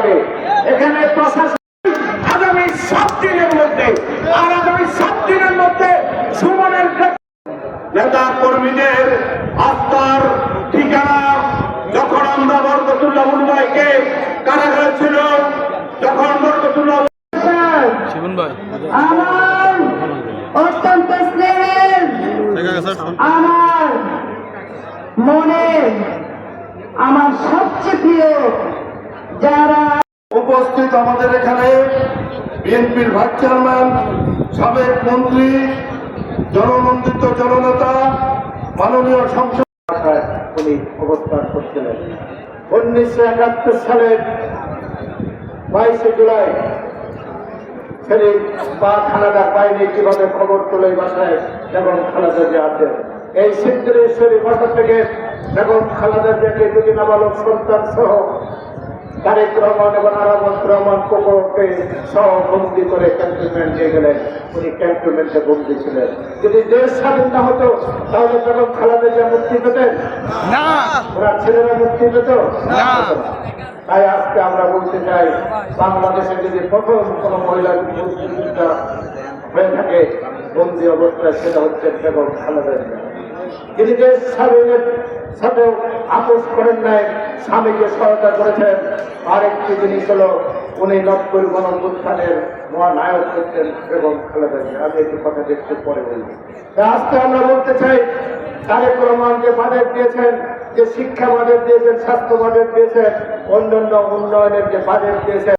হবে। এখানে প্রশাসন আগামী 7 দিনের মধ্যে আগামী 7 দিনের মধ্যে সুমনের নেতা কর্মীদের আস্থার ঠিকানা যখন আমরা বরকতুল্লাহ ভাইকে কারাগারে ছিল, যখন বরকতুল্লাহ আমার অত্যন্ত স্নেহের আমার মনে আমার সবচেয়ে প্রিয় যারা উপস্থিত আমাদের এখানে বিএনপির ভাইস চেয়ারম্যান, সাবেক মন্ত্রী, জননন্দিত জননেতা, মাননীয় সংসদ উনি অবস্থান করছিলেন। 1971 সালের 22 জুলাই ছেলে বা খালেদার বাইরে কিভাবে খবর তোলে বাসায় বেগম খালেদা জিয়া আছেন। এই সিদ্ধেশ্বরী বাসা থেকে বেগম খালেদা জিয়াকে 2 নাবালক সন্তান সহ তারেক রহমান এবং আরামত রহমান কোকোকে সহ বন্দি করে ক্যান্টনমেন্টে গেলেন। উনি ক্যান্টনমেন্টে বন্দি ছিলেন। যদি দেশ স্বাধীন না হতো তাহলে বেগম খালেদা জিয়া মুক্তি পেতেন না, ওরা ছেলেরা মুক্তি পেত না। তাই আজকে আমরা বলতে চাই, বাংলাদেশে যদি প্রথম কোন মহিলার মুক্তিযোদ্ধা হয়ে থাকে বন্দি অবস্থায়, সেটা হচ্ছে বেগম খালেদা জিয়া। তিনি দেশ স্বাধীনের সাথে আপোষ করেন নাই, স্বামীকে সহায়তা করেছেন। আরেকটি জিনিস হলো উনি 90 গণঅভ্যুত্থানের মহানায়ক হচ্ছেন বেগম খালেদা জিয়া। আমি একটু কথা একটু পরে বলবো। আজকে আমরা বলতে চাই, তারেক রহমানকে বাজেট দিয়েছেন, যে শিক্ষা বাজেট দিয়েছেন, স্বাস্থ্য বাজেট দিয়েছেন, অন্যান্য উন্নয়নের যে বাজেট দিয়েছেন।